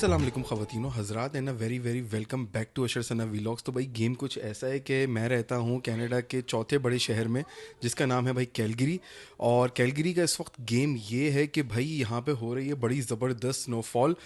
अस्सलाम वालेकुम ख़वातीनो हज़रात and very very welcome back to Ashar Sana vlogs. तो भाई गेम कुछ ऐसा है कि मैं रहता हूँ कनाडा के चौथे बड़े शहर में जिसका नाम है भाई कैलगरी। और कैलगरी का इस वक्त गेम ये है कि भाई यहाँ पे हो रही है बड़ी ज़बरदस्त स्नोफॉल।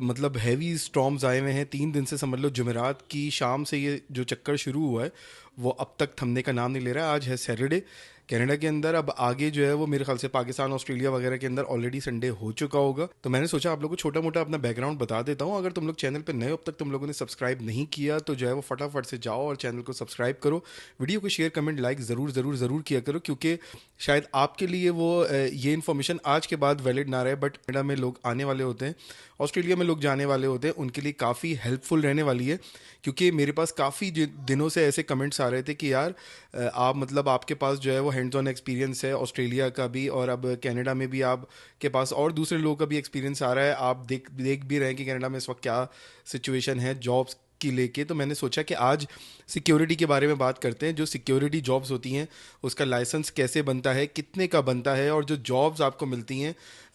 मतलब हैवी स्टॉर्म्स आए हुए हैं 3 दिन से, समझ लो जुमेरात की शाम से ये जो चक्कर शुरू हुआ है वो अब तक थमने का नाम नहीं ले रहा है। आज है सैटरडे कनाडा के अंदर, अब आगे जो है वो मेरे ख्याल से पाकिस्तान ऑस्ट्रेलिया वगैरह के अंदर ऑलरेडी संडे हो चुका होगा। तो मैंने सोचा आप लोगों को छोटा मोटा अपना बैकग्राउंड बता देता हूँ। अगर तुम लोग चैनल पे नए हो, अब तक तुम लोगों ने सब्सक्राइब नहीं किया तो जो है वो फटाफट से जाओ और चैनल को सब्सक्राइब करो, वीडियो को शेयर कमेंट लाइक ज़रूर ज़रूर ज़रूर किया करो, क्योंकि शायद आपके लिए वो ये इन्फॉर्मेशन आज के बाद वैलिड ना रहे, बट कनाडा में लोग आने वाले होते हैं, ऑस्ट्रेलिया में लोग जाने वाले होते हैं, उनके लिए काफ़ी हेल्पफुल रहने वाली है। क्योंकि मेरे पास काफ़ी दिनों से ऐसे कमेंट्स आ रहे थे कि यार आप मतलब आपके पास जो है वो हैंड्स ऑन एक्सपीरियंस है ऑस्ट्रेलिया का भी, और अब कनाडा में भी आपके पास और दूसरे लोगों का भी एक्सपीरियंस आ रहा है, आप देख भी रहे हैं कि कनाडा में इस वक्त क्या सिचुएशन है जॉब्स की लेके। तो मैंने सोचा कि आज सिक्योरिटी के बारे में बात करते हैं। जो सिक्योरिटी जॉब्स होती हैं उसका लाइसेंस कैसे बनता है, कितने का बनता है, और जो जॉब्स आपको मिलती हैं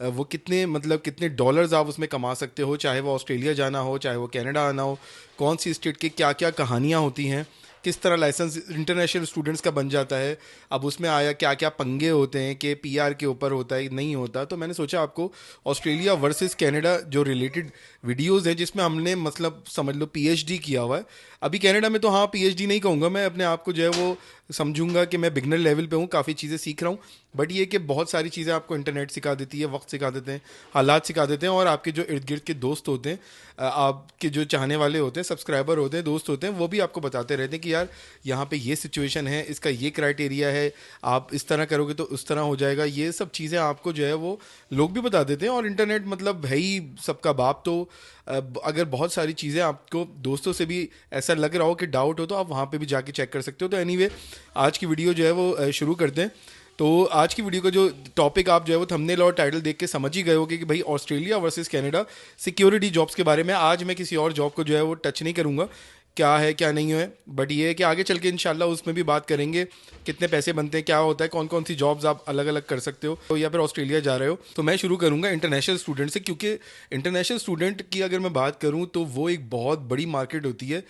वो कितने मतलब कितने डॉलर्स आप उसमें कमा सकते हो, चाहे वो ऑस्ट्रेलिया जाना हो चाहे वो कनाडा आना हो, कौन सी स्टेट की क्या क्या कहानियाँ होती हैं, किस तरह लाइसेंस इंटरनेशनल स्टूडेंट्स का बन जाता है, अब उसमें आया क्या क्या पंगे होते हैं कि पीआर के ऊपर होता है नहीं होता। तो मैंने सोचा आपको ऑस्ट्रेलिया वर्सेस कनाडा जो रिलेटेड वीडियोस हैं जिसमें हमने मतलब समझ लो पीएचडी किया हुआ है। अभी कनाडा में तो हाँ पीएचडी नहीं कहूँगा मैं, अपने आप को जो है वो समझूंगा कि मैं बिगनर लेवल पे हूँ, काफ़ी चीज़ें सीख रहा हूँ, बट ये कि बहुत सारी चीज़ें आपको इंटरनेट सिखा देती है, वक्त सिखा देते हैं, हालात सिखा देते हैं, और आपके जो इर्द गिर्द के दोस्त होते हैं, आपके जो चाहने वाले होते हैं, सब्सक्राइबर होते हैं, दोस्त होते हैं, वो भी आपको बताते रहते हैं कि यार यहाँ पे ये सिचुएशन है, इसका ये क्राइटेरिया है, आप इस तरह करोगे तो उस तरह हो जाएगा। ये सब चीज़ें आपको जो है वो लोग भी बता देते हैं, और इंटरनेट मतलब है ही सबका बाप। तो अगर बहुत सारी चीज़ें आपको दोस्तों से भी ऐसा लग रहा हो कि डाउट हो तो आप वहाँ पे भी जाके चेक कर सकते हो। तो एनीवे आज की वीडियो जो है वो शुरू करते हैं। तो आज की वीडियो का जो टॉपिक आप जो है वो थंबनेल और टाइटल देख के समझ ही गए होगे कि भाई Australia versus Canada security jobs के बारे में। आज मैं किसी और जॉब को जो है वो टच नहीं करूँगा, क्या है क्या नहीं है, बट ये है कि आगे चल के इंशाल्लाह उसमें भी बात करेंगे कितने पैसे बनते हैं, क्या होता है, कौन कौन सी जॉब्स आप अलग अलग कर सकते हो, तो या फिर ऑस्ट्रेलिया जा रहे हो। तो मैं शुरू करूंगा इंटरनेशनल स्टूडेंट से, क्योंकि इंटरनेशनल स्टूडेंट की अगर मैं बात करूं तो वो एक बहुत बड़ी मार्केट होती है।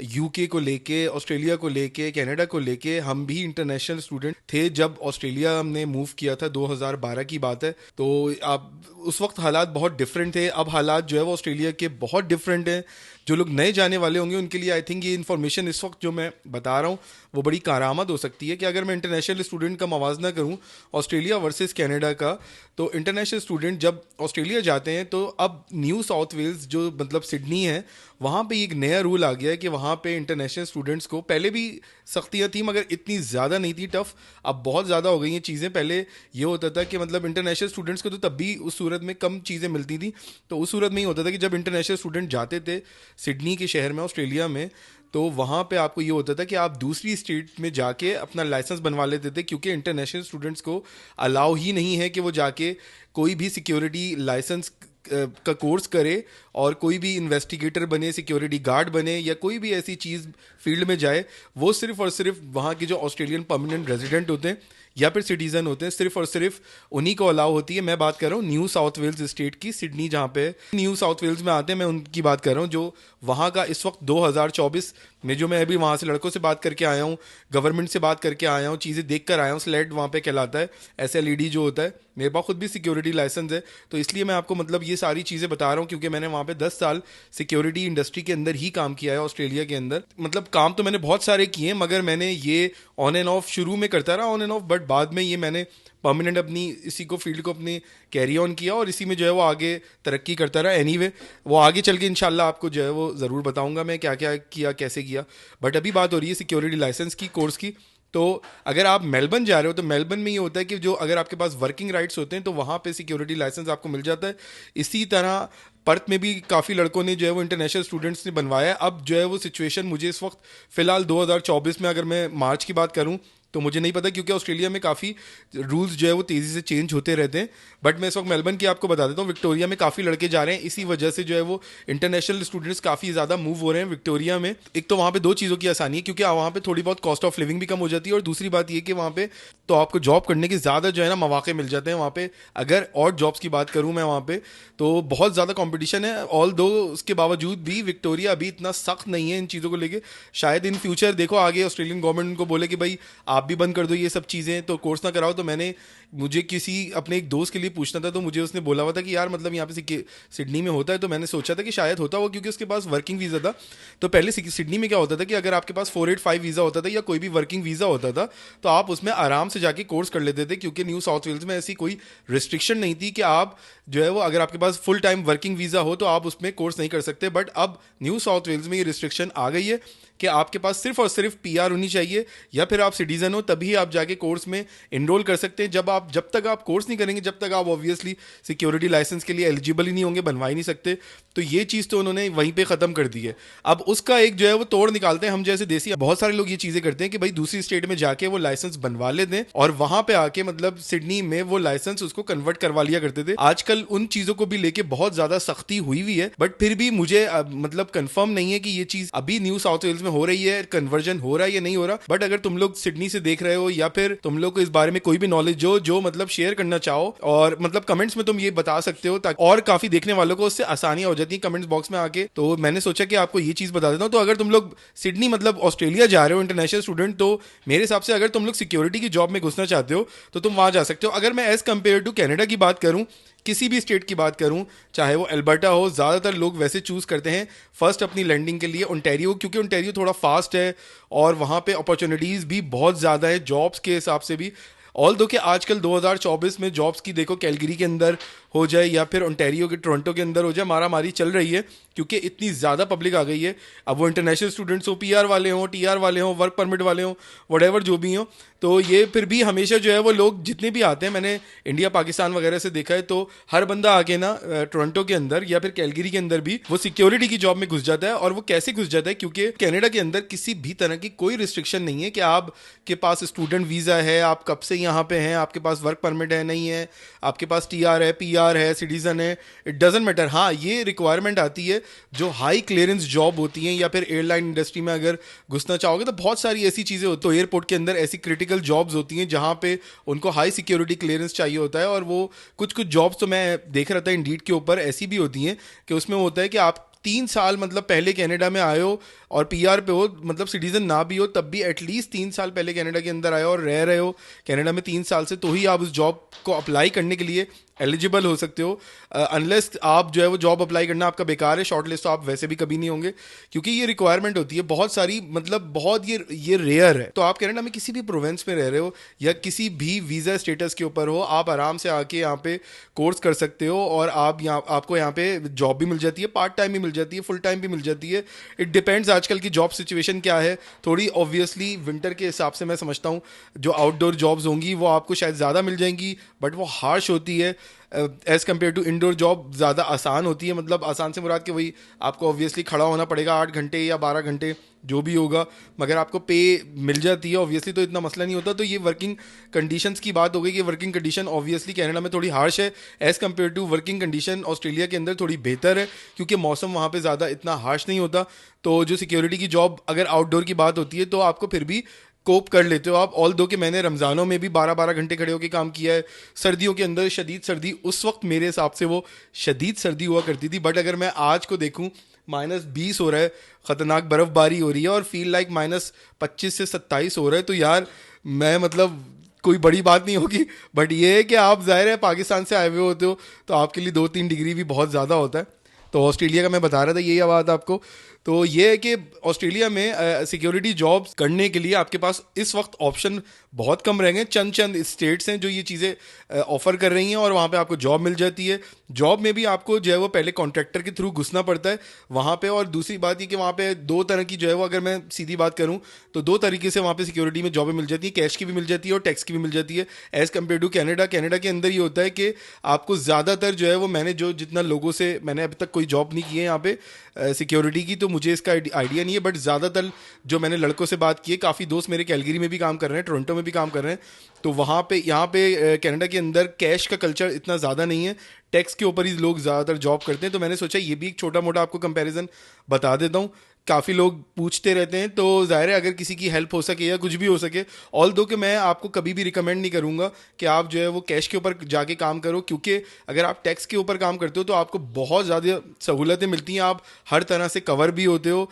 यूके को लेके, ऑस्ट्रेलिया को लेके, कनाडा को लेके, हम भी इंटरनेशनल स्टूडेंट थे जब ऑस्ट्रेलिया हमने मूव किया था, 2012 की बात है। तो आप उस वक्त हालात बहुत डिफरेंट थे, अब हालात जो है वो ऑस्ट्रेलिया के बहुत डिफरेंट हैं। जो लोग नए जाने वाले होंगे उनके लिए आई थिंक ये इन्फॉर्मेशन इस वक्त जो मैं बता रहा हूँ वो बड़ी कारआमद हो सकती है। कि अगर मैं इंटरनेशनल स्टूडेंट का मवाजना करूँ ऑस्ट्रेलिया वर्सेस कनाडा का, तो इंटरनेशनल स्टूडेंट जब ऑस्ट्रेलिया जाते हैं तो अब न्यू साउथ वेल्स जो मतलब सिडनी है वहाँ पे एक नया रूल आ गया है कि वहाँ पे इंटरनेशनल स्टूडेंट्स को, पहले भी सख्तियाँ थी मगर इतनी ज़्यादा नहीं थी टफ, अब बहुत ज़्यादा हो गई हैं चीज़ें। पहले ये होता था कि मतलब इंटरनेशनल स्टूडेंट्स को तो तब भी उस सूरत में कम चीज़ें मिलती थी, तो उस सूरत में ही होता था कि जब इंटरनेशनल स्टूडेंट जाते थे सिडनी के शहर में ऑस्ट्रेलिया में, तो वहाँ पे आपको ये होता था कि आप दूसरी स्टेट में जाके अपना लाइसेंस बनवा लेते थे, क्योंकि इंटरनेशनल स्टूडेंट्स को अलाउ ही नहीं है कि वो जाके कोई भी सिक्योरिटी लाइसेंस का कोर्स करे और कोई भी इन्वेस्टिगेटर बने, सिक्योरिटी गार्ड बने, या कोई भी ऐसी चीज़ फील्ड में जाए। वो सिर्फ और सिर्फ वहाँ के जो ऑस्ट्रेलियन परमानेंट रेजिडेंट होते हैं या फिर सिटीजन होते हैं, सिर्फ और सिर्फ उन्हीं को अलाउ होती है। मैं बात कर रहा हूँ न्यू साउथ वेल्स स्टेट की, सिडनी जहाँ पे न्यू साउथ वेल्स में आते हैं, मैं उनकी बात कर रहा हूँ। जो वहाँ का इस वक्त 2024 में, जो मैं अभी वहाँ से लड़कों से बात करके आया हूँ, गवर्नमेंट से बात करके आया हूँ, चीज़ें देख कर आया हूँ, स्लेट वहाँ पे कहलाता है, SLED जो होता है। मेरे पास खुद भी सिक्योरिटी लाइसेंस है, तो इसलिए मैं आपको मतलब ये सारी चीज़ें बता रहा हूँ, क्योंकि मैंने वहाँ पे 10 साल सिक्योरिटी इंडस्ट्री के अंदर ही काम किया है ऑस्ट्रेलिया के अंदर। मतलब काम तो मैंने बहुत सारे किए हैं, मगर मैंने ये ऑन एंड ऑफ शुरू में करता रहा, ऑन एंड ऑफ, बट बाद में ये मैंने परमानेंट अपनी इसी को फील्ड को अपनी कैरी ऑन किया, और इसी में जो है वो आगे तरक्की करता रहा। एनीवे वो आगे चल के इंशाल्लाह आपको जो है वो ज़रूर बताऊंगा मैं क्या क्या किया, कैसे किया। बट अभी बात हो रही है सिक्योरिटी लाइसेंस की, कोर्स की। तो अगर आप मेलबर्न जा रहे हो तो मेलबर्न में ये होता है कि जो अगर आपके पास वर्किंग राइट्स होते हैं तो वहाँ पे सिक्योरिटी लाइसेंस आपको मिल जाता है। इसी तरह पर्थ में भी काफ़ी लड़कों ने जो है वो इंटरनेशनल स्टूडेंट्स ने बनवाया है। अब जो है वो सिचुएशन मुझे इस वक्त फ़िलहाल 2024 में, अगर मैं मार्च की बात करूँ तो मुझे नहीं पता, क्योंकि ऑस्ट्रेलिया में काफ़ी रूल्स जो है वो तेज़ी से चेंज होते रहते हैं। बट मैं इस वक्त मेलबर्न की आपको बता देता हूँ, विक्टोरिया में काफ़ी लड़के जा रहे हैं, इसी वजह से जो है वो इंटरनेशनल स्टूडेंट्स काफ़ी ज़्यादा मूव हो रहे हैं विक्टोरिया में। एक तो वहाँ पे 2 चीज़ों की आसानी है, क्योंकि वहाँ पे थोड़ी बहुत कॉस्ट ऑफ लिविंग भी कम हो जाती है, और दूसरी बात ये कि वहाँ पे तो आपको जॉब करने के ज़्यादा जो है ना मौके मिल जाते हैं वहाँ पे। अगर और जॉब्स की बात करूँ मैं वहाँ पे, तो बहुत ज़्यादा कंपटीशन है। ऑल दो उसके बावजूद भी विक्टोरिया अभी इतना सख्त नहीं है इन चीज़ों को लेके। शायद इन फ्यूचर देखो आगे ऑस्ट्रेलियन गवर्नमेंट उनको बोले कि भाई आप भी बंद कर दो ये सब चीज़ें, तो कोर्स ना कराओ। तो मुझे किसी अपने एक दोस्त के लिए पूछना था, तो मुझे उसने बोला हुआ था कि यार मतलब यहाँ पे सिडनी में होता है, तो मैंने सोचा था कि शायद होता होगा क्योंकि उसके पास वर्किंग वीज़ा था। तो पहले सिडनी में क्या होता था कि अगर आपके पास 485 वीज़ा होता था या कोई भी वर्किंग वीज़ा होता था, तो आप उसमें आराम से जाके कोर्स कर लेते थे, क्योंकि न्यू साउथ वेल्स में ऐसी कोई रिस्ट्रिक्शन नहीं थी कि आप जो है वो अगर आपके पास फुल टाइम वर्किंग वीज़ा हो तो आप उसमें कोर्स नहीं कर सकते। बट अब न्यू साउथ वेल्स में ये रिस्ट्रिक्शन आ गई है कि आपके पास सिर्फ और सिर्फ पीआर होनी चाहिए, या फिर आप सिटीजन हो तभी आप जाके कोर्स में इनरोल कर सकते हैं। जब तक आप कोर्स नहीं करेंगे, जब तक आप ऑब्वियसली सिक्योरिटी लाइसेंस के लिए एलिजिबल ही नहीं होंगे, बनवा ही नहीं सकते। तो ये चीज़ तो उन्होंने वहीं पे ख़त्म कर दी है। अब उसका एक जो है वो तोड़ निकालते हैं हम जैसे देसी। बहुत सारे लोग ये चीज़ें करते हैं कि भाई दूसरी स्टेट में जाके वो लाइसेंस बनवा लेते हैं, और वहां पे आके मतलब सिडनी में वो लाइसेंस उसको कन्वर्ट करवा लिया करते थे। आजकल उन चीज़ों को भी लेके बहुत ज़्यादा सख्ती हुई हुई है, बट फिर भी मुझे मतलब कंफर्म नहीं है कि ये चीज़ अभी न्यू साउथ वेल्स में हो रही है, कन्वर्जन हो रहा है या नहीं हो रहा। बट अगर तुम लोग सिडनी से देख रहे हो या फिर तुम लोग को इस बारे में कोई भी नॉलेज हो जो मतलब शेयर करना चाहो, और मतलब कमेंट्स में तुम ये बता सकते हो, ताकि और काफी देखने वालों को उससे आसानियां हो जाती है कमेंट्स बॉक्स में आके। तो मैंने सोचा कि आपको ये चीज बता देता हूँ। तो अगर तुम लोग सिडनी मतलब ऑस्ट्रेलिया जा रहे हो इंटरनेशनल स्टूडेंट, तो मेरे हिसाब से अगर तुम लोग सिक्योरिटी की जॉब में घुसना चाहते हो तो तुम वहां जा सकते हो। अगर मैं एज कम्पेयर टू कनाडा की बात करूं, किसी भी स्टेट की बात करूं, चाहे वो एल्बर्टा हो, ज़्यादातर लोग वैसे चूज़ करते हैं फर्स्ट अपनी लैंडिंग के लिए ओंटारियो, क्योंकि ओंटारियो थोड़ा फास्ट है और वहाँ पे अपॉर्चुनिटीज़ भी बहुत ज़्यादा है जॉब्स के हिसाब से भी। ऑल दो कि आजकल 2024 में जॉब्स की देखो कैलगरी के अंदर हो जाए या फिर ओंटारियो के टोरंटो के अंदर हो जाए, मारा मारी चल रही है, क्योंकि इतनी ज़्यादा पब्लिक आ गई है। अब वो इंटरनेशनल स्टूडेंट्स हो, पीआर वाले हों, टीआर वाले हों, वर्क परमिट वाले हों, व्हाटएवर जो भी हो, तो ये फिर भी हमेशा जो है वो लोग जितने भी आते हैं, मैंने इंडिया पाकिस्तान वगैरह से देखा है, तो हर बंदा आके ना टोरंटो के अंदर या फिर कैलगरी के अंदर भी वो सिक्योरिटी की जॉब में घुस जाता है। और वो कैसे घुस जाता है, क्योंकि कनाडा के अंदर किसी भी तरह की कोई रिस्ट्रिक्शन नहीं है कि आपके पास स्टूडेंट वीज़ा है, आप कब से यहाँ पे हैं, आपके पास वर्क परमिट है नहीं है, आपके पास टीआर है, पीआर है, सिटीजन है, इट डजेंट मैटर। हाँ, ये रिक्वायरमेंट आती है जो हाई क्लियरेंस जॉब होती हैं, या फिर एयरलाइन इंडस्ट्री में अगर घुसना चाहोगे तो बहुत सारी ऐसी चीज़ें होती हैं। एयरपोर्ट के अंदर ऐसी क्रिटिकल जॉब्स होती हैं जहाँ पे उनको हाई सिक्योरिटी क्लियरेंस चाहिए होता है, और वो कुछ जॉब्स तो मैं देख रहा था इंडीड के ऊपर ऐसी भी होती हैं कि उसमें होता है कि आप 3 साल मतलब पहले कनाडा में आए हो और पीआर पे हो, मतलब सिटीजन ना भी हो तब भी एटलीस्ट 3 साल पहले कनाडा के अंदर आए हो और रह रहे हो कनाडा में 3 साल से, तो ही आप उस जॉब को अप्लाई करने के लिए एलिजिबल हो सकते हो। अनलेस आप जो है वो जॉब अप्लाई करना आपका बेकार है, शॉर्ट लिस्ट तो आप वैसे भी कभी नहीं होंगे, क्योंकि ये रिक्वायरमेंट होती है बहुत सारी, मतलब बहुत ये रेयर है। तो आप कनाडा में किसी भी प्रोविंस में रह रहे हो या किसी भी वीज़ा स्टेटस के ऊपर हो, आप आराम से आके यहाँ पे कोर्स कर सकते हो, और आपको यहाँ पे जॉब भी मिल जाती है, पार्ट टाइम भी मिल जाती है, फुल टाइम भी मिल जाती है। इट डिपेंड्स आजकल की जॉब सिचुएशन क्या है। थोड़ी ऑब्वियसली विंटर के हिसाब से मैं समझता हूँ जो आउटडोर जॉब्स होंगी वो आपको शायद ज़्यादा मिल जाएंगी, बट वो हार्श होती है as compare to indoor job, ज़्यादा आसान होती है। मतलब आसान से मुराद कि वही आपको ऑब्वियसली खड़ा होना पड़ेगा 8 घंटे या 12 घंटे जो भी होगा, मगर आपको पे मिल जाती है ऑब्वियसली, तो इतना मसला नहीं होता। तो ये वर्किंग कंडीशंस की बात हो गई कि वर्किंग कंडीशन ऑब्वियसली कनाडा में थोड़ी हार्श है as compare to working condition Australia के अंदर थोड़ी बेहतर है, क्योंकि मौसम वहाँ पे ज़्यादा इतना हार्श नहीं होता। तो जो सिक्योरिटी की जॉब अगर आउटडोर की बात होती है तो आपको फिर भी कोप कर लेते हो आप। ऑल दो कि मैंने रमज़ानों में भी 12-12 घंटे खड़े होकर काम किया है, सर्दियों के अंदर शदीद सर्दी, उस वक्त मेरे हिसाब से वो शदीद सर्दी हुआ करती थी। बट अगर मैं आज को देखूं -20 हो रहा है, ख़तरनाक बर्फ़बारी हो रही है और फील लाइक -25 से 27 हो रहा है, तो यार मैं मतलब कोई बड़ी बात नहीं होगी। बट ये है कि आप ज़ाहिर है पाकिस्तान से आए हुए होते हो तो आपके लिए 2-3 डिग्री भी बहुत ज़्यादा होता है। तो ऑस्ट्रेलिया का मैं बता रहा था यही बात आपको। तो ये है कि ऑस्ट्रेलिया में सिक्योरिटी जॉब्स करने के लिए आपके पास इस वक्त ऑप्शन बहुत कम रहेंगे। चंद स्टेट्स हैं जो ये चीज़ें ऑफर कर रही हैं और वहाँ पे आपको जॉब मिल जाती है। जॉब में भी आपको जो है वो पहले कॉन्ट्रैक्टर के थ्रू घुसना पड़ता है वहाँ पे। और दूसरी बात ये कि वहाँ पे 2 तरह की जो है वो, अगर मैं सीधी बात करूँ तो 2 तरीके से वहाँ पे सिक्योरिटी में जॉबें मिल जाती हैं, कैश की भी मिल जाती है और टैक्स की भी मिल जाती है as compare to Canada. Canada के अंदर ये होता है कि आपको ज़्यादातर जो है वो, मैंने जो जितना लोगों से मैंने अभी तक कोई जॉब नहीं की है यहाँ पे सिक्योरिटी की, तो मुझे इसका आइडिया नहीं है, बट ज़्यादातर जो मैंने लड़कों से बात की है, काफ़ी दोस्त मेरे कैलगरी में भी काम कर रहे हैं, टोरंटो में भी काम कर रहे हैं, तो वहाँ पे यहाँ पे कनाडा के अंदर कैश का कल्चर इतना ज़्यादा नहीं है, टैक्स के ऊपर ही लोग ज़्यादातर जॉब करते हैं। तो मैंने सोचा ये भी एक छोटा मोटा आपको कंपैरिजन बता देता हूँ। काफ़ी लोग पूछते रहते हैं, तो ज़ाहिर है अगर किसी की हेल्प हो सके या कुछ भी हो सके, ऑल दो कि मैं आपको कभी भी रिकमेंड नहीं करूँगा कि आप जो है वो कैश के ऊपर जाके काम करो, क्योंकि अगर आप टैक्स के ऊपर काम करते हो तो आपको बहुत ज़्यादा सहूलतें मिलती हैं, आप हर तरह से कवर भी होते हो।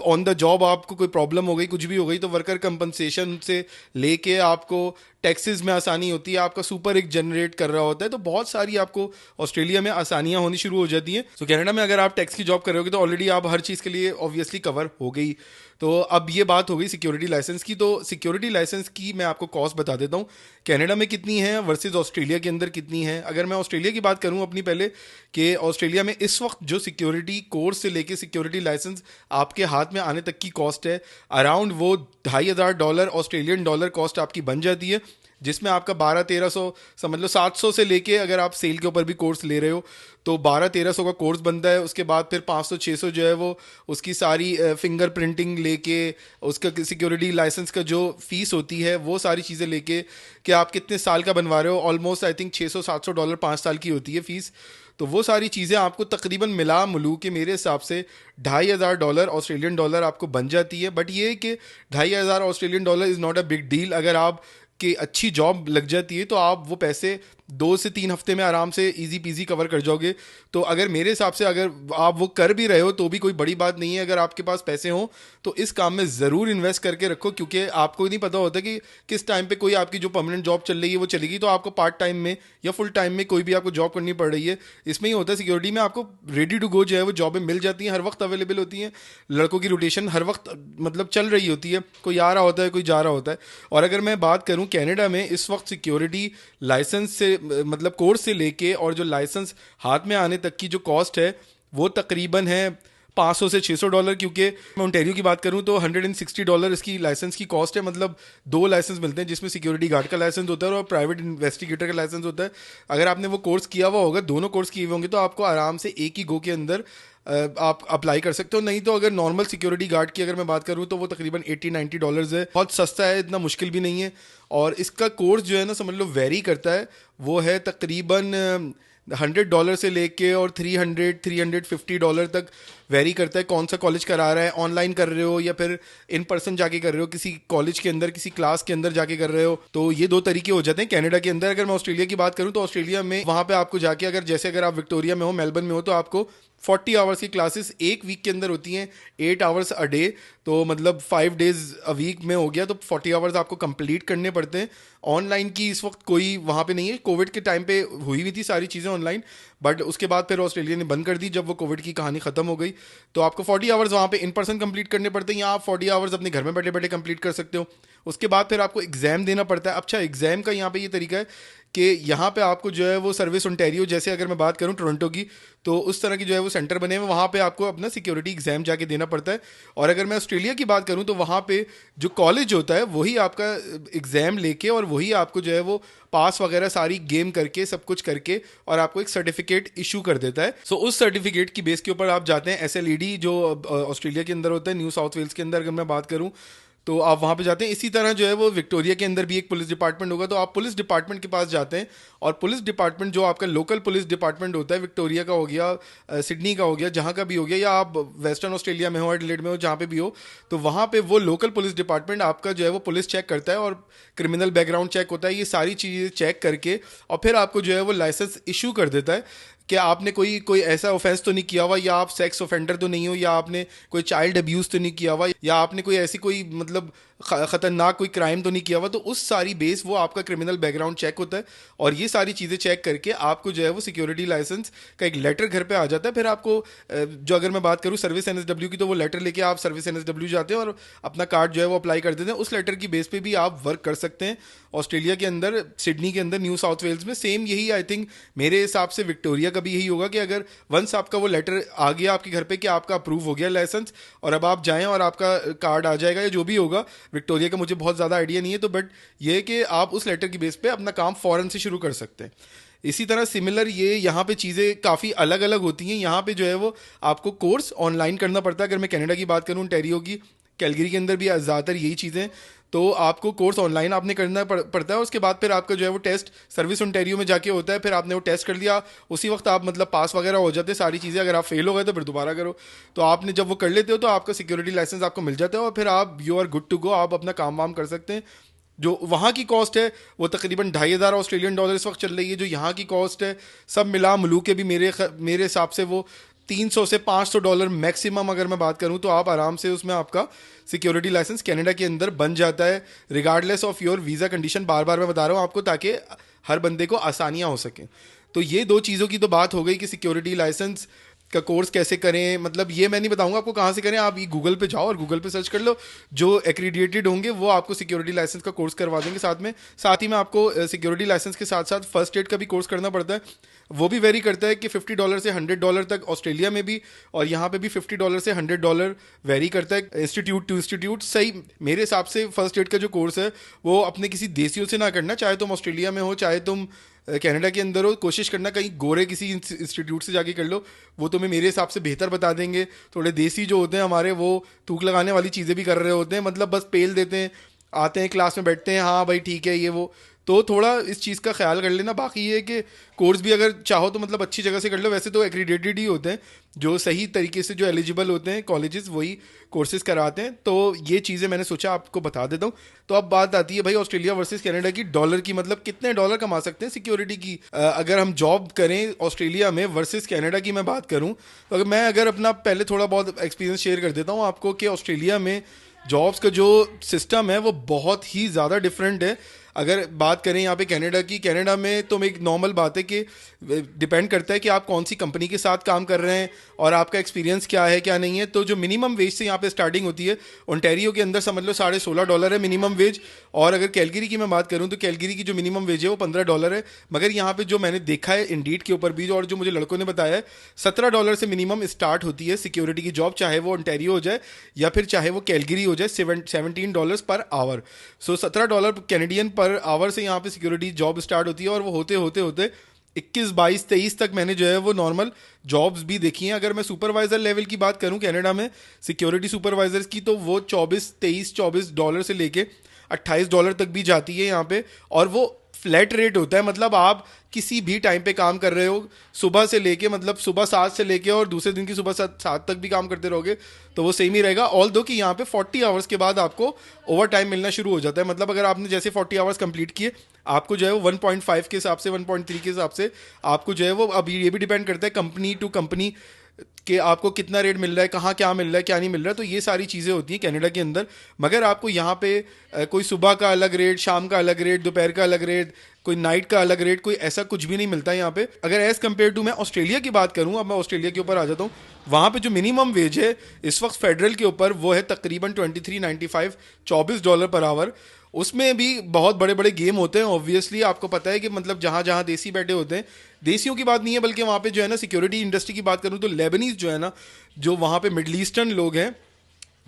ऑन द जॉब आपको कोई प्रॉब्लम हो गई, कुछ भी हो गई, तो वर्कर कंपनसेशन से लेके आपको टैक्सेस में आसानी होती है, आपका सुपर एक जनरेट कर रहा होता है, तो बहुत सारी आपको ऑस्ट्रेलिया में आसानियां होनी शुरू हो जाती हैं। तो कनाडा में अगर आप टैक्स की जॉब कर रहे होगे तो ऑलरेडी आप हर चीज़ के लिए ऑब्वियसली कवर हो गई। तो अब ये बात हो गई सिक्योरिटी लाइसेंस की। तो सिक्योरिटी लाइसेंस की मैं आपको कॉस्ट बता देता हूँ, कनाडा में कितनी है वर्सेस ऑस्ट्रेलिया के अंदर कितनी है। अगर मैं ऑस्ट्रेलिया की बात करूँ अपनी पहले, कि ऑस्ट्रेलिया में इस वक्त जो सिक्योरिटी कोर्स से लेके सिक्योरिटी लाइसेंस आपके हाथ में आने तक की कॉस्ट है, अराउंड वो $2,500 ऑस्ट्रेलियन डॉलर कॉस्ट आपकी बन जाती है, जिसमें आपका 1200-1300 समझ लो 700 से लेके, अगर आप सेल के ऊपर भी कोर्स ले रहे हो तो 1200-1300 का कोर्स बनता है। उसके बाद फिर 500-600 जो है वो उसकी सारी फिंगर प्रिंटिंग लेके, उसका सिक्योरिटी लाइसेंस का जो फीस होती है वो सारी चीज़ें लेके, कि आप कितने साल का बनवा रहे हो, ऑलमोस्ट आई थिंक $600-700 5 साल की होती है फीस। तो वो सारी चीज़ें आपको तकरीबन मिला मुलू के मेरे हिसाब से $2,500 ऑस्ट्रेलियन डॉलर आपको बन जाती है। बट ये कि $2,500 Australian dollar is not a big deal. अगर आप कि अच्छी जॉब लग जाती है तो आप वो पैसे 2 से 3 हफ्ते में आराम से इजी पीजी कवर कर जाओगे। तो अगर मेरे हिसाब से अगर आप वो कर भी रहे हो तो भी कोई बड़ी बात नहीं है। अगर आपके पास पैसे हों तो इस काम में ज़रूर इन्वेस्ट करके रखो, क्योंकि आपको नहीं पता होता कि किस टाइम पे कोई आपकी जो परमानेंट जॉब चल रही है वो चलेगी, तो आपको पार्ट टाइम में या फुल टाइम में कोई भी आपको जॉब करनी पड़ रही है। इसमें ही होता है सिक्योरिटी में आपको रेडी टू गो जो है वो जॉबें मिल जाती हैं, हर वक्त अवेलेबल होती हैं। लड़कों की रोटेशन हर वक्त मतलब चल रही होती है, कोई आ रहा होता है कोई जा रहा होता है। और अगर मैं बात करूं कनाडा में इस वक्त सिक्योरिटी लाइसेंस से मतलब कोर्स से लेके और जो लाइसेंस हाथ में आने तक की जो कॉस्ट है वो तकरीबन है $500 से $600। क्योंकि मैं ओंटारियो की बात करूं तो $160 इसकी लाइसेंस की कॉस्ट है। मतलब 2 लाइसेंस मिलते हैं, जिसमें सिक्योरिटी गार्ड का लाइसेंस होता है और प्राइवेट इन्वेस्टिगेटर का लाइसेंस होता है। अगर आपने वो कोर्स किया हुआ होगा, दोनों कोर्स किए हुए होंगे, तो आपको आराम से एक ही गो के अंदर आप अप्लाई कर सकते हो। नहीं तो अगर नॉर्मल सिक्योरिटी गार्ड की अगर मैं बात करूं तो वो तकरीबन $80-90 है, बहुत सस्ता है, इतना मुश्किल भी नहीं है। और इसका कोर्स जो है ना समझ लो वेरी करता है, वो है तकरीबन $100 से लेके और $300-350 तक वेरी करता है कौन सा कॉलेज करा रहा है, ऑनलाइन कर रहे हो या फिर इन पर्सन जाके कर रहे हो, किसी कॉलेज के अंदर किसी क्लास के अंदर जाके कर रहे हो। तो ये 2 तरीके हो जाते हैं कनाडा के अंदर। अगर मैं ऑस्ट्रेलिया की बात करूं तो ऑस्ट्रेलिया में वहां पे आपको जाके अगर जैसे अगर आप विक्टोरिया में हो, मेलबर्न में हो, तो आपको 40 आवर्स की क्लासेस एक वीक के अंदर होती हैं, 8 आवर्स अ डे। तो मतलब 5 डेज अ वीक में हो गया, तो 40 आवर्स आपको कंप्लीट करने पड़ते हैं। ऑनलाइन की इस वक्त कोई वहाँ पे नहीं है, कोविड के टाइम पे हुई हुई थी सारी चीज़ें ऑनलाइन, बट उसके बाद फिर ऑस्ट्रेलिया ने बंद कर दी जब वो कोविड की कहानी ख़त्म हो गई। तो आपको 40 आवर्स वहाँ पे इन पर्सन कंप्लीट करने पड़ते हैं, या आप 40 आवर्स अपने घर में बैठे बैठे कंप्लीट कर सकते हो। उसके बाद फिर आपको एग्ज़ाम देना पड़ता है। अच्छा, एग्ज़ाम का यहाँ पे ये तरीका है कि यहाँ पे आपको जो है वो सर्विस ओंटारियो, जैसे अगर मैं बात करूँ टोरंटो की, तो उस तरह की जो है वो सेंटर बने हुए, वहाँ पे आपको अपना सिक्योरिटी एग्जाम जाके देना पड़ता है। और अगर मैं ऑस्ट्रेलिया की बात करूँ तो वहाँ पे जो कॉलेज होता है वही आपका एग्ज़ाम लेके और वही आपको जो है वो पास वगैरह सारी गेम करके सब कुछ करके और आपको एक सर्टिफिकेट इशू कर देता है। सो उस सर्टिफिकेट की बेस के ऊपर आप जाते हैं SLED जो ऑस्ट्रेलिया के अंदर होता है, न्यू साउथ वेल्स के अंदर अगर मैं बात करूँ, तो आप वहाँ पे जाते हैं। इसी तरह जो है वो विक्टोरिया के अंदर भी एक पुलिस डिपार्टमेंट होगा, तो आप पुलिस डिपार्टमेंट के पास जाते हैं। और पुलिस डिपार्टमेंट जो आपका लोकल पुलिस डिपार्टमेंट होता है, विक्टोरिया का हो गया, सिडनी का हो गया, जहाँ का भी हो गया, या आप वेस्टर्न ऑस्ट्रेलिया में हो, एडिलेड में हो, जहाँ पे भी हो, तो वहाँ पे वो लोकल पुलिस डिपार्टमेंट आपका जो है वो पुलिस चेक करता है और क्रिमिनल बैकग्राउंड चेक होता है। ये सारी चीज़ें चेक करके और फिर आपको जो है वो लाइसेंस इशू कर देता है कि आपने कोई ऐसा ऑफेंस तो नहीं किया हुआ, या आप सेक्स ऑफेंडर तो नहीं हो, या आपने कोई चाइल्ड अब्यूज़ तो नहीं किया हुआ, या आपने कोई ऐसी कोई मतलब ख़तरनाक कोई क्राइम तो नहीं किया हुआ। तो उस सारी बेस वो आपका क्रिमिनल बैकग्राउंड चेक होता है और ये सारी चीज़ें चेक करके आपको जो है वो सिक्योरिटी लाइसेंस का एक लेटर घर पे आ जाता है। फिर आपको जो अगर मैं बात करूँ सर्विस NSW की, तो वो लेटर लेके आप सर्विस NSW जाते हैं और अपना कार्ड जो है वो अप्लाई कर देते हैं। उस लेटर की बेस पे भी आप वर्क कर सकते हैं ऑस्ट्रेलिया के अंदर, सिडनी के अंदर, न्यू साउथ वेल्स में। सेम यही आई थिंक मेरे हिसाब से विक्टोरिया का भी यही होगा कि अगर वंस आपका वो लेटर आ गया आपके घर पे कि आपका अप्रूव हो गया लाइसेंस और अब आप जाएं और आपका कार्ड आ जाएगा या जो भी होगा, विक्टोरिया का मुझे बहुत ज़्यादा आइडिया नहीं है, तो बट ये है कि आप उस लेटर की बेस पे अपना काम फ़ौरन से शुरू कर सकते हैं। इसी तरह सिमिलर ये यहाँ पे चीज़ें काफ़ी अलग अलग होती हैं। यहाँ पे जो है वो आपको कोर्स ऑनलाइन करना पड़ता है। अगर मैं कनाडा की बात करूँ, ओंटारियो की, कैलगरी के अंदर भी ज़्यादातर यही चीज़ें, तो आपको कोर्स ऑनलाइन आपने करना पड़ता है। उसके बाद फिर आपका जो है वो टेस्ट सर्विस ओंटारियो में जाके होता है। फिर आपने वो टेस्ट कर लिया, उसी वक्त आप मतलब पास वगैरह हो जाते हैं सारी चीज़ें। अगर आप फेल हो गए तो फिर दोबारा करो। तो आपने जब वो कर लेते हो तो आपका सिक्योरिटी लाइसेंस आपको मिल जाता है, और फिर आप you are good to go, आप अपना काम वाम कर सकते हैं। जो वहाँ की कॉस्ट है वो तकरीबन $2,500 ऑस्ट्रेलियन डॉलर इस वक्त चल रही है। जो यहाँ की कॉस्ट है सब मिला मिलू के भी मेरे हिसाब से वो $300 से $500 मैक्सिमम अगर मैं बात करूँ, तो आप आराम से उसमें आपका सिक्योरिटी लाइसेंस कनाडा के अंदर बन जाता है, regardless of your visa condition. बार बार मैं बता रहा हूँ आपको, ताकि हर बंदे को आसानियाँ हो सकें। तो ये दो चीज़ों की तो बात हो गई कि सिक्योरिटी लाइसेंस का कोर्स कैसे करें। मतलब ये मैं नहीं बताऊंगा आपको कहाँ से करें, आप ये गूगल पे जाओ और गूगल पे सर्च कर लो। जो एक्रीडिएटेड होंगे वो आपको सिक्योरिटी लाइसेंस का कोर्स करवा देंगे साथ ही में आपको सिक्योरिटी लाइसेंस के साथ साथ फर्स्ट एड का भी कोर्स करना पड़ता है। वो भी वेरी करता है कि $50 से $100 तक ऑस्ट्रेलिया में भी, और यहाँ पे भी $50 से $100 वेरी करता है इंस्टीट्यूट टू इंस्टीट्यूट। सही मेरे हिसाब से फर्स्ट एड का जो कोर्स है वो अपने किसी देसियों से ना करना, चाहे तुम ऑस्ट्रेलिया में हो चाहे तुम कनाडा के अंदर हो। कोशिश करना कहीं गोरे किसी इंस्टीट्यूट से जाके कर लो, वो तुम्हें मेरे हिसाब से बेहतर बता देंगे। थोड़े देसी जो होते हैं हमारे, वो थूक लगाने वाली चीज़ें भी कर रहे होते हैं, मतलब बस पेल देते हैं, आते हैं क्लास में बैठते हैं, हाँ भाई ठीक है ये वो। तो थोड़ा इस चीज़ का ख्याल कर लेना। बाकी ये है कि कोर्स भी अगर चाहो तो मतलब अच्छी जगह से कर लो। वैसे तो एक्रीडेटेड ही होते हैं, जो सही तरीके से जो एलिजिबल होते हैं कॉलेजेस वही कोर्सेज कराते हैं। तो ये चीज़ें मैंने सोचा आपको बता देता हूँ। तो अब बात आती है भाई ऑस्ट्रेलिया वर्सेस कनाडा की, डॉलर की। मतलब कितने डॉलर कमा सकते हैं सिक्योरिटी की अगर हम जॉब करें ऑस्ट्रेलिया में वर्सेस कनाडा की मैं बात करूँ। तो अगर अपना पहले थोड़ा बहुत एक्सपीरियंस शेयर कर देता हूँ आपको कि ऑस्ट्रेलिया में जॉब्स का जो सिस्टम है वो बहुत ही ज़्यादा डिफरेंट है। अगर बात करें यहाँ पे कनाडा में तो एक नॉर्मल बात है कि डिपेंड करता है कि आप कौन सी कंपनी के साथ काम कर रहे हैं और आपका एक्सपीरियंस क्या है क्या नहीं है। तो जो मिनिमम वेज से यहाँ पे स्टार्टिंग होती है, ओंटारियो के अंदर समझ लो $16.5 है मिनिमम वेज। और अगर कैलगरी की मैं बात करूँ तो कैलगरी की जो मिनिमम वेज है वो $15 है। मगर यहाँ पे जो मैंने देखा है इंडीड के ऊपर भी, और जो मुझे लड़कों ने बताया है, $17 से मिनिमम स्टार्ट होती है सिक्योरिटी की जॉब, चाहे वो ओंटारियो हो जाए या फिर चाहे वो कैलगरी हो जाए, $17 पर आवर। सो $17 कैनेडियन पर आवर से यहाँ पे सिक्योरिटी जॉब स्टार्ट होती है। और वो होते होते होते 21, 22, 23 तक मैंने जो है वो नॉर्मल जॉब्स भी देखी हैं। अगर मैं सुपरवाइजर लेवल की बात करूं कनाडा में सिक्योरिटी सुपरवाइजर्स की, तो वो $24 से लेके $28 तक भी जाती है यहाँ पे। और वो फ्लैट रेट होता है, मतलब आप किसी भी टाइम पे काम कर रहे हो, सुबह से लेके मतलब सुबह 7 से लेके और दूसरे दिन की सुबह 7 तक भी काम करते रहोगे तो वो सेम ही रहेगा। ऑल दो कि यहाँ पे 40 आवर्स के बाद आपको ओवर टाइम मिलना शुरू हो जाता है। मतलब अगर आपने जैसे 40 आवर्स कंप्लीट किए, आपको जो है वो 1.5 के हिसाब से 1.3 के हिसाब से आपको जो है वो, अभी ये भी डिपेंड करता है कंपनी टू कंपनी कि आपको कितना रेट मिल रहा है, कहाँ क्या मिल रहा है क्या नहीं मिल रहा है। तो ये सारी चीज़ें होती हैं कनाडा के अंदर। मगर आपको यहाँ पे कोई सुबह का अलग रेट, शाम का अलग रेट, दोपहर का अलग रेट, कोई नाइट का अलग रेट, कोई ऐसा कुछ भी नहीं मिलता है यहाँ पे। अगर एज कम्पेयर टू मैं ऑस्ट्रेलिया की बात करूँ, अब मैं ऑस्ट्रेलिया के ऊपर आ जाता हूँ, वहाँ पे जो मिनिमम वेज है इस वक्त फेडरल के ऊपर वो है तकरीबन 23.95, $24 पर आवर। उसमें भी बहुत बड़े बड़े गेम होते हैं ऑब्वियसली। आपको पता है कि मतलब जहाँ जहाँ देसी बैठे होते हैं, देसियों की बात नहीं है बल्कि वहाँ पे जो है ना सिक्योरिटी इंडस्ट्री की बात करूँ तो लेबनीज जो है ना, जो वहाँ पे मिडल ईस्टर्न लोग हैं,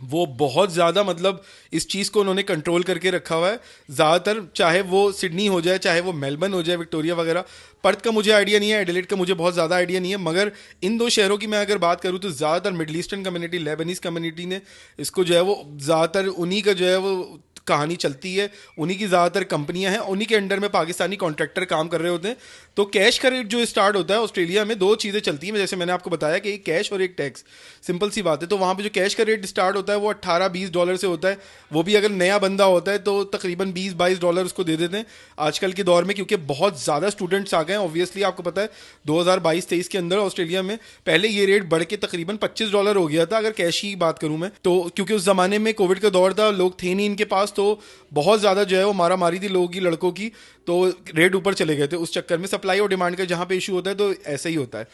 वो बहुत ज़्यादा मतलब इस चीज़ को उन्होंने कंट्रोल करके रखा हुआ है ज़्यादातर। चाहे वो सिडनी हो जाए, चाहे वो मेलबर्न हो जाए, विक्टोरिया वगैरह। पर्थ का मुझे आइडिया नहीं है, एडिलेड का मुझे बहुत ज़्यादा आइडिया नहीं है। मगर इन दो शहरों की मैं अगर बात करूँ तो ज़्यादातर middle eastern community, Lebanese community ने इसको जो है वो ज़्यादातर उन्हीं का जो है वो कहानी चलती है, उन्हीं की ज़्यादातर कंपनियां हैं, उन्हीं के अंडर में पाकिस्तानी कॉन्ट्रैक्टर काम कर रहे होते हैं। तो कैश का रेट जो स्टार्ट होता है ऑस्ट्रेलिया में, दो चीज़ें चलती हैं जैसे मैंने आपको बताया कि एक कैश और एक टैक्स, सिंपल सी बात है। तो वहाँ पे जो कैश का रेट स्टार्ट होता है वो $18-20 से होता है। वो भी अगर नया बंदा होता है तो तकरीबन $20-22 उसको दे देते हैं आजकल के दौर में, क्योंकि बहुत ज़्यादा स्टूडेंट्स आ गए हैं। ऑब्वियसली आपको पता है 2022-23 के अंदर ऑस्ट्रेलिया में पहले ये रेट बढ़ के तकरीबन $25 हो गया था अगर कैश की बात करूँ मैं तो, क्योंकि उस ज़माने में कोविड का दौर था, लोग थे नहीं इनके पास, तो बहुत ज़्यादा जो है वो मारा मारी थी लोगों की, लड़कों की, तो रेट ऊपर चले गए थे। उस चक्कर में सप्लाई और डिमांड का जहाँ पे इशू होता है तो ऐसा ही होता है।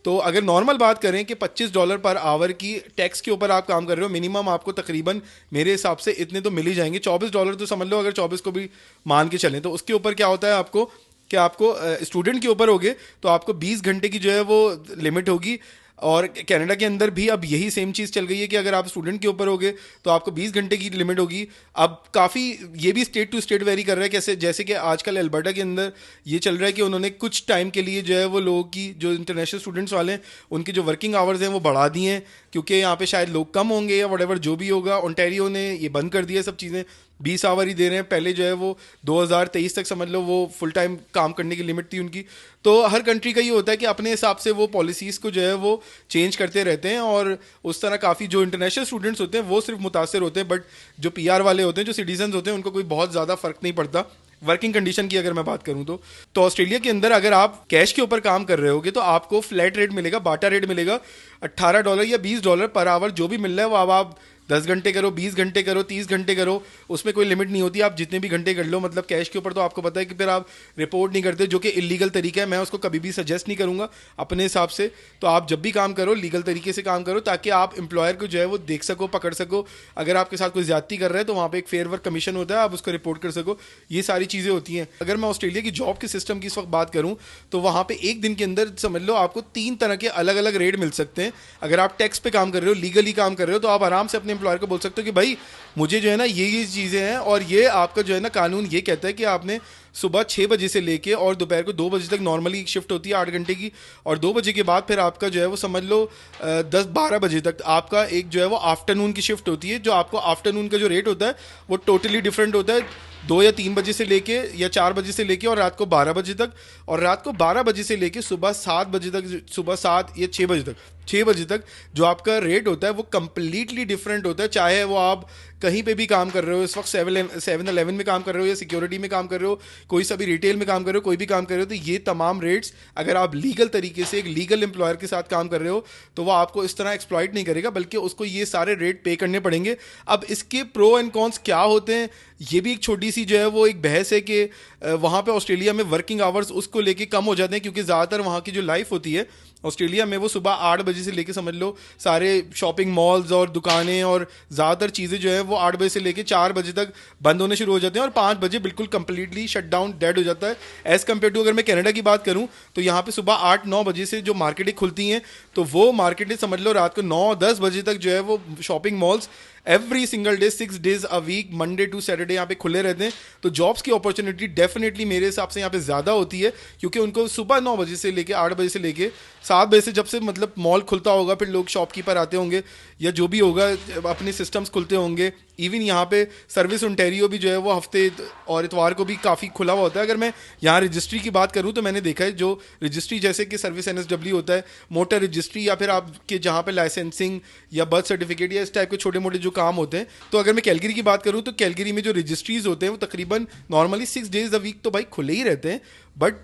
तो अगर नॉर्मल बात करें कि $25 पर आवर की टैक्स के ऊपर आप काम कर रहे हो, मिनिमम आपको तकरीबन मेरे हिसाब से इतने तो मिल ही जाएंगे। $24 तो समझ लो, अगर 24 को भी मान के चलें तो उसके ऊपर क्या होता है आपको कि आपको स्टूडेंट के ऊपर होगे तो आपको 20 घंटे की जो है वो लिमिट होगी और कनाडा के अंदर भी अब यही सेम चीज़ चल गई है कि अगर आप स्टूडेंट के ऊपर होगे तो आपको 20 घंटे की लिमिट होगी। अब काफ़ी ये भी स्टेट टू स्टेट वेरी कर रहा है, कैसे जैसे कि आजकल अल्बर्टा के अंदर ये चल रहा है कि उन्होंने कुछ टाइम के लिए जो है वो लोगों की जो इंटरनेशनल स्टूडेंट्स वाले हैं उनकी जो वर्किंग आवर्स हैं वो बढ़ा दिए हैं, क्योंकि यहाँ पे शायद लोग कम होंगे या वट जो भी होगा। ओंटारियो ने ये बंद कर दिया सब चीज़ें, 20 आवर ही दे रहे हैं। पहले जो है वो 2023 तक समझ लो वो फुल टाइम काम करने की लिमिट थी उनकी। तो हर कंट्री का ये होता है कि अपने हिसाब से वो पॉलिसीज़ को जो है वो चेंज करते रहते हैं, और उस तरह काफ़ी जो इंटरनेशनल स्टूडेंट्स होते हैं वो सिर्फ मुतासर होते हैं, बट जो पीआर वाले होते हैं, जो सिटीजन होते हैं, उनको कोई बहुत ज़्यादा फ़र्क नहीं पड़ता। वर्किंग कंडीशन की अगर मैं बात करूं तो ऑस्ट्रेलिया के अंदर अगर आप कैश के ऊपर काम कर रहे होगे तो आपको फ्लैट रेट मिलेगा, बाटा रेट मिलेगा। $18 या $20 पर आवर जो भी मिल रहा है वो अब आप 10 घंटे करो, 20 घंटे करो, 30 घंटे करो, उसमें कोई लिमिट नहीं होती, आप जितने भी घंटे कर लो। मतलब कैश के ऊपर तो आपको पता है कि फिर आप रिपोर्ट नहीं करते, जो कि इलीगल तरीका है। मैं उसको कभी भी सजेस्ट नहीं करूंगा अपने हिसाब से। तो आप जब भी काम करो लीगल तरीके से काम करो, ताकि आप एम्प्लॉयर को जो है वो देख सको, पकड़ सको। अगर आपके साथ कोई ज्यादती कर रहा है तो वहाँ पे एक फेयर वर्क कमीशन होता है, आप उसको रिपोर्ट कर सको। ये सारी चीज़ें होती हैं। अगर मैं ऑस्ट्रेलिया की जॉब के सिस्टम की इस वक्त बात करूँ तो वहाँ पे एक दिन के अंदर समझ लो आपको 3 तरह के अलग अलग रेट मिल सकते हैं। अगर आप टैक्स पे काम कर रहे हो, लीगली काम कर रहे हो, तो आप आराम से अपने एम्प्लॉयर को बोल सकते हो कि भाई मुझे जो है ना ये चीज़ें हैं, और ये आपका जो है ना कानून ये कहता है कि आपने सुबह 6 बजे से लेके और दोपहर को 2 बजे तक नॉर्मली शिफ्ट होती है 8 घंटे की, और 2 बजे के बाद फिर आपका जो है वो समझ लो 10-12 बजे तक आपका एक जो है वो आफ्टरनून की शिफ्ट होती है। जो आपको आफ्टरनून का जो रेट होता है वो टोटली डिफरेंट होता है, 2 या 3 बजे से लेके या 4 बजे से लेके और रात को 12 बजे तक, और रात को 12 बजे से लेके सुबह 7 बजे तक, सुबह 7 या 6 बजे तक, 6 बजे तक जो आपका रेट होता है वो कंप्लीटली डिफरेंट होता है। चाहे वो आप कहीं पे भी काम कर रहे हो, इस वक्त 7-11 में काम कर रहे हो या सिक्योरिटी में काम कर रहे हो, कोई सा भी रिटेल में काम कर रहे हो, कोई भी काम कर रहे हो, तो ये तमाम रेट्स अगर आप लीगल तरीके से एक लीगल एम्प्लॉयर के साथ काम कर रहे हो तो वो आपको इस तरह एक्सप्लॉइट नहीं करेगा, बल्कि उसको ये सारे रेट पे करने पड़ेंगे। अब इसके प्रो एंड कॉन्स क्या होते हैं, ये भी एक छोटी सी जो है वो एक बहस है कि वहाँ पे ऑस्ट्रेलिया में वर्किंग आवर्स उसको लेके कम हो जाते हैं, क्योंकि ज़्यादातर वहाँ की जो लाइफ होती है ऑस्ट्रेलिया में वो सुबह 8 बजे से लेके समझ लो सारे शॉपिंग मॉल्स और दुकानें और ज़्यादातर चीज़ें जो है वो 8 बजे से लेके 4 बजे तक बंद होने शुरू हो जाते हैं, और 5 बजे बिल्कुल कंप्लीटली शट डाउन डेड हो जाता है। एज़ कम्पेयर टू अगर मैं कनाडा की बात करूँ तो यहाँ पे सुबह 8-9 बजे से जो मार्केटें खुलती हैं तो वो मार्केटें समझ लो रात को 9-10 बजे तक जो है वो shopping malls every single day 6 days a week, Monday to Saturday यहाँ पे खुले रहते हैं। तो जॉब्स की अपॉर्चुनिटी डेफिनेटली मेरे हिसाब से यहाँ पे ज़्यादा होती है, क्योंकि उनको सुबह 9 बजे से लेके 8 बजे से लेके 7 बजे से जब से मतलब मॉल खुलता होगा, फिर लोग शॉपकीपर आते होंगे या जो भी होगा अपने सिस्टम्स खुलते होंगे। इवन यहाँ पे सर्विस ओंटारियो भी जो है वो हफ्ते और इतवार को भी काफ़ी खुला हुआ होता है। अगर मैं यहाँ रजिस्ट्री की बात करूँ तो मैंने देखा है जो रजिस्ट्री जैसे कि सर्विस NSW होता है, मोटर रजिस्ट्री, या फिर आपके जहाँ पे लाइसेंसिंग या बर्थ सर्टिफिकेट या इस टाइप के छोटे मोटे जो काम होते हैं। तो अगर मैं कैलगरी की बात करूँ तो कैलगरी में जो रजिस्ट्रीज होते हैं वो तकरीबन नॉर्मली 6 days अ वीक तो भाई खुले ही रहते हैं, बट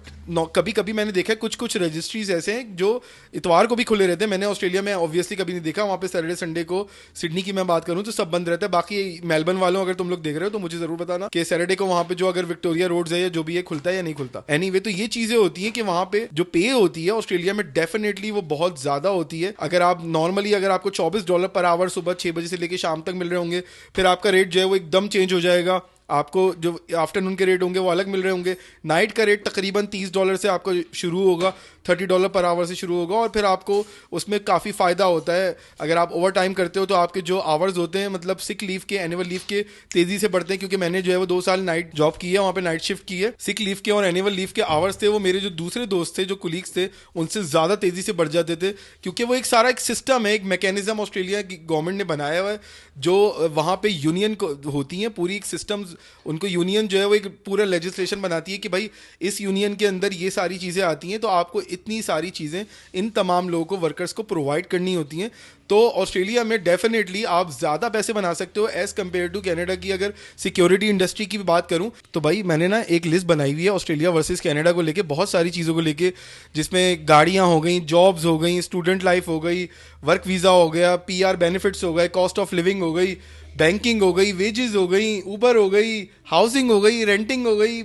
कभी कभी मैंने देखा है कुछ रजिस्ट्रीज ऐसे हैं जो इतवार को भी खुले रहते हैं। मैंने ऑस्ट्रेलिया में ऑब्वियसली कभी नहीं देखा, वहाँ पे सैटरडे संडे को, सिडनी की मैं बात करूँ तो सब बंद रहता है। बाकी मेलबर्न वालों अगर तुम लोग देख रहे हो तो मुझे जरूर बताना कि सैटरडे को वहाँ पे जो अगर विक्टोरिया रोड्स है या जो भी है खुलता है या नहीं खुलता। एनीवे तो ये चीजें होती हैं कि वहाँ पे जो पे होती है ऑस्ट्रेलिया में डेफिनेटली वो बहुत ज्यादा होती है। अगर आप नॉर्मली अगर आपको $24 पर आवर सुबह 6 बजे से लेकर शाम तक मिल रहे होंगे, फिर आपका रेट जो है वो एकदम चेंज हो जाएगा। आपको जो आफ्टरनून के रेट होंगे वो अलग मिल रहे होंगे। नाइट का रेट तकरीबन $30 से आपको शुरू होगा, $30 पर आवर से शुरू होगा, और फिर आपको उसमें काफ़ी फ़ायदा होता है। अगर आप ओवर टाइम करते हो तो आपके जो आवर्स होते हैं मतलब सिक लीव के, एनुअल लीव के तेज़ी से बढ़ते हैं, क्योंकि मैंने जो है वो 2 साल नाइट जॉब की है, वहाँ पे नाइट शिफ्ट की है। सिक लीव के और एनुअल लीव के आवर्स थे वो मेरे जो दूसरे दोस्त थे, जो कुलीग्स थे, उनसे ज़्यादा तेज़ी से बढ़ जाते थे, क्योंकि वो एक सारा एक सिस्टम है, एक मैकेनिज्म ऑस्ट्रेलिया की गवर्नमेंट ने बनाया हुआ है, जो वहाँ पे यूनियन होती हैं पूरी एक सिस्टम्स, उनको यूनियन जो है वो एक पूरा लेजिस्लेशन बनाती है कि भाई इस यूनियन के अंदर ये सारी चीज़ें आती हैं, तो आपको इतनी सारी चीज़ें इन तमाम लोगों को, वर्कर्स को प्रोवाइड करनी होती हैं। तो ऑस्ट्रेलिया में डेफिनेटली आप ज़्यादा पैसे बना सकते हो एज़ कम्पेयर टू कनाडा की। अगर सिक्योरिटी इंडस्ट्री की भी बात करूं तो भाई मैंने ना एक लिस्ट बनाई हुई है ऑस्ट्रेलिया वर्सेस कनाडा को लेके, बहुत सारी चीज़ों को लेके, जिसमें गाड़ियां हो गई, जॉब्स हो गई, स्टूडेंट लाइफ हो गई, वर्क वीज़ा हो गया, PR बेनिफिट्स हो गए, कॉस्ट ऑफ लिविंग हो गई, बैंकिंग हो गई, वेजेस हो गई, ऊबर हो गई, हाउसिंग हो गई, रेंटिंग हो गई,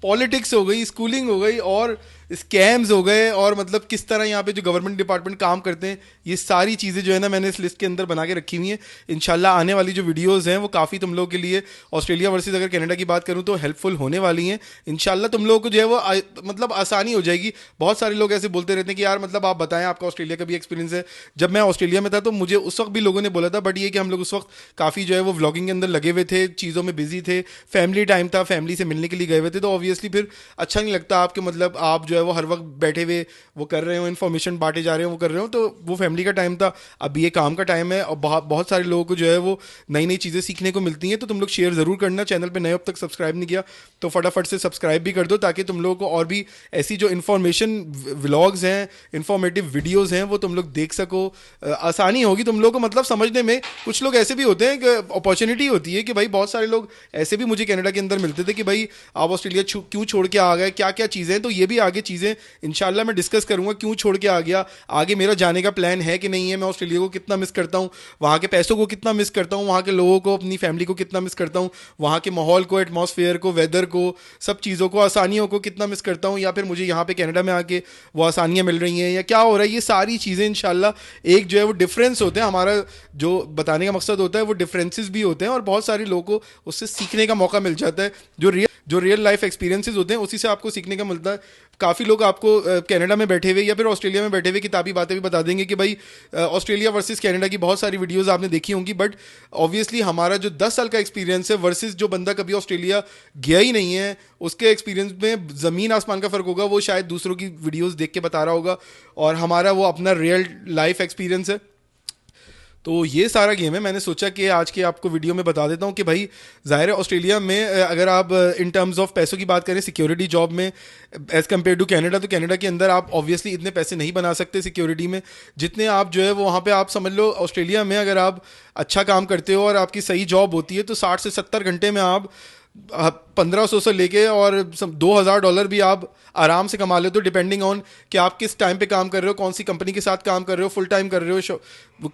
पॉलिटिक्स हो गई, स्कूलिंग हो गई, और स्कैम्स हो गए, और मतलब किस तरह यहाँ पे जो गवर्नमेंट डिपार्टमेंट काम करते हैं, ये सारी चीज़ें जो है ना मैंने इस लिस्ट के अंदर बना के रखी हुई हैं। इंशाल्लाह आने वाली जो वीडियोज़ हैं वो काफ़ी तुम लोगों के लिए, ऑस्ट्रेलिया वर्सेस अगर कनाडा की बात करूँ तो हेल्पफुल होने वाली हैं। इंशाल्लाह तुम लोगों को जो है वो मतलब आसानी हो जाएगी। बहुत सारे लोग ऐसे बोलते रहते हैं कि यार मतलब आप बताएं आपका ऑस्ट्रेलिया का भी एक्सपीरियंस है। जब मैं ऑस्ट्रेलिया में था तो मुझे उस वक्त भी लोगों ने बोला था, बट ये कि हम लोग उस वक्त काफ़ी जो है वो व्लॉगिंग के अंदर लगे हुए थे, चीज़ों में बिजी थे, फैमिली टाइम था, फैमिली से मिलने के लिए गए हुए थे, तो ऑब्वियसली फिर अच्छा नहीं लगता आपके मतलब आप जो है वो हर वक्त बैठे हुए वो कर रहे हो, इन्फॉर्मेशन बांटे जा रहे हो, वो कर रहे हो, तो वो फैमिली का टाइम था। अब ये काम का टाइम है और बहुत बहुत सारे लोगों को जो है वो नई नई चीज़ें सीखने को मिलती हैं। तो तुम लोग शेयर ज़रूर करना, चैनल पे नए अब तक सब्सक्राइब नहीं किया तो फटाफट से सब्सक्राइब भी कर दो, ताकि तुम लोगों को और भी ऐसी जो इन्फॉर्मेशन व्लॉग्स हैं, इन्फॉर्मेटिव वीडियोज़ हैं, वो तुम लोग देख सको। आसानी होगी तुम लोग को मतलब समझने में। कुछ लोग ऐसे भी होते हैं कि अपॉर्चुनिटी होती है कि भाई बहुत सारे लोग ऐसे भी मुझे कनाडा के अंदर मिलते थे कि भाई आप ऑस्ट्रेलिया क्यों छोड़ के आ गए, क्या क्या चीज़ें हैं। तो ये भी आगे चीज़ें इंशाल्लाह मैं डिस्कस करूंगा, क्यों छोड़ के आ गया, आगे मेरा जाने का प्लान है कि नहीं है, मैं ऑस्ट्रेलिया को कितना मिस करता हूँ, वहाँ के पैसों को कितना मिस करता हूँ, वहाँ के लोगों को, अपनी फैमिली को कितना मिस करता हूँ, वहाँ के माहौल को, एटमॉस्फेयर को, वेदर को, सब चीज़ों को, आसानियों को कितना मिस करता हूँ, या फिर मुझे यहाँ पे कनाडा में आके वो आसानियाँ मिल रही हैं या क्या हो रहा है। ये सारी चीज़ें इंशाल्लाह एक जो है वो डिफरेंस होते हैं, हमारा जो बताने का मकसद होता है वो डिफरेंसेस भी होते हैं, और बहुत सारे लोगों को उससे सीखने का मौका मिल जाता है। जो रियल लाइफ एक्सपीरियंसेस होते हैं उसी से आपको सीखने का मिलता है। काफ़ी लोग आपको कनाडा में बैठे हुए या फिर ऑस्ट्रेलिया में बैठे हुए किताबी बातें भी बता देंगे कि भाई ऑस्ट्रेलिया वर्सेस कनाडा की बहुत सारी वीडियोस आपने देखी होंगी, बट ऑब्वियसली हमारा जो 10 साल का एक्सपीरियंस है वर्सेस जो बंदा कभी ऑस्ट्रेलिया गया ही नहीं है, उसके एक्सपीरियंस में ज़मीन आसमान का फ़र्क होगा। वो शायद दूसरों की वीडियोज़ देख के बता रहा होगा, और हमारा वो अपना रियल लाइफ एक्सपीरियंस है। तो ये सारा गेम है। मैंने सोचा कि आज के आपको वीडियो में बता देता हूँ कि भाई ज़ाहिर है ऑस्ट्रेलिया में अगर आप इन टर्म्स ऑफ पैसों की बात करें सिक्योरिटी जॉब में एज़ कम्पेयर टू कनाडा, तो कनाडा के अंदर आप ऑब्वियसली इतने पैसे नहीं बना सकते सिक्योरिटी में जितने आप जो है वो वहाँ पे आप समझ लो ऑस्ट्रेलिया में अगर आप अच्छा काम करते हो और आपकी सही जॉब होती है तो 60 से 70 घंटे में आप 1500 से लेके और $2000 भी आप आराम से कमा लेते हो, डिपेंडिंग ऑन कि आप किस टाइम पे काम कर रहे हो, कौन सी कंपनी के साथ काम कर रहे हो, फुल टाइम कर रहे हो,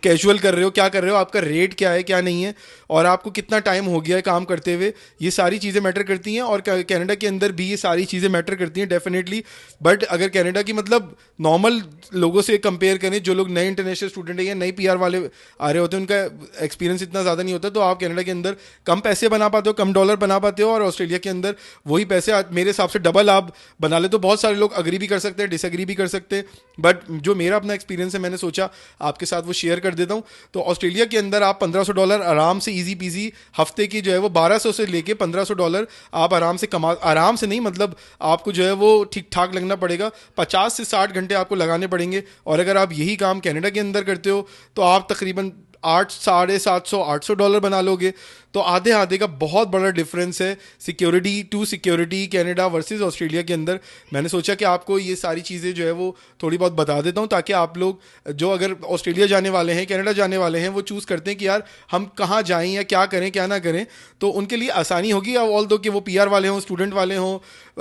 कैजुअल कर रहे हो, क्या कर रहे हो, आपका रेट क्या है क्या नहीं है, और आपको कितना टाइम हो गया है काम करते हुए। ये सारी चीज़ें मैटर करती हैं, और कनाडा के अंदर भी ये सारी चीज़ें मैटर करती हैं डेफिनेटली। बट अगर कनाडा की मतलब नॉर्मल लोगों से कंपेयर करें, जो लोग नए इंटरनेशनल स्टूडेंट हैं या नई पीआर वाले आ रहे होते हैं, उनका एक्सपीरियंस इतना ज़्यादा नहीं होता, तो आप कनाडा के अंदर कम पैसे बना पाते हो, कम डॉलर बना पाते हो, और ऑस्ट्रेलिया के अंदर वही पैसे मेरे हिसाब से डबल आप बना ले। तो बहुत सारे लोग अग्री भी कर सकते हैं, डिसएग्री भी कर सकते हैं, बट जो मेरा अपना एक्सपीरियंस है मैंने सोचा आपके साथ वो शेयर कर देता हूँ। तो ऑस्ट्रेलिया के अंदर आप $1500 आराम से इजी पीजी हफ्ते की जो है वो 1200 से लेके $1500 आप आराम से कमा, आराम से नहीं मतलब आपको जो है वो ठीक ठाक लगना पड़ेगा, 50 से 60 घंटे आपको लगाने पड़ेंगे। और अगर आप यही काम कनाडा के अंदर करते हो तो आप तकरीबन 750-800 बना लोगे। तो आधे आधे का बहुत बड़ा डिफरेंस है security to security Canada versus Australia के अंदर। मैंने सोचा कि आपको ये सारी चीज़ें जो है वो थोड़ी बहुत बता देता हूँ, ताकि आप लोग जो अगर ऑस्ट्रेलिया जाने वाले हैं, कनाडा जाने वाले हैं, वो चूज़ करते हैं कि यार हम कहाँ जाएं या क्या करें क्या ना करें, तो उनके लिए आसानी होगी। ऑल दो कि वो पीआर वाले हों, स्टूडेंट वाले हों,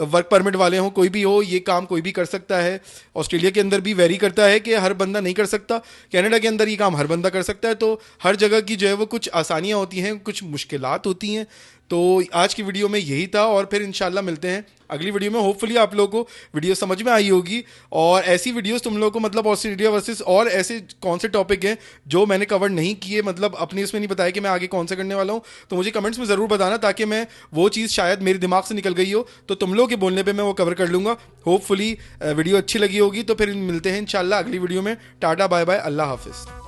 वर्क परमिट वाले हों, कोई भी हो, ये काम कोई भी कर सकता है। ऑस्ट्रेलिया के अंदर भी वेरी करता है कि हर बंदा नहीं कर सकता, कनाडा के अंदर ये काम हर बंदा कर सकता है। तो हर जगह की जो है वो कुछ आसानियाँ होती हैं, कुछ मुश्किलात होती हैं। तो आज की वीडियो में यही था, और फिर इंशाल्लाह मिलते हैं अगली वीडियो में। होपफुली आप लोगों को वीडियो समझ में आई होगी, और ऐसी वीडियोस तुम लोगों को मतलब ऑस्ट्रेलिया वर्सेस और ऐसे कौन से टॉपिक हैं जो मैंने कवर नहीं किए, मतलब अपनी उसमें नहीं बताया कि मैं आगे कौन से करने वाला हूँ, तो मुझे कमेंट्स में ज़रूर बताना, ताकि मैं वो चीज़ शायद मेरे दिमाग से निकल गई हो तो तुम लोगों के बोलने पर मैं वो कवर कर लूँगा। होपफुली वीडियो अच्छी लगी होगी, तो फिर मिलते हैं इंशाल्लाह अगली वीडियो में। टाटा बाय बाय, अल्लाह हाफिज़।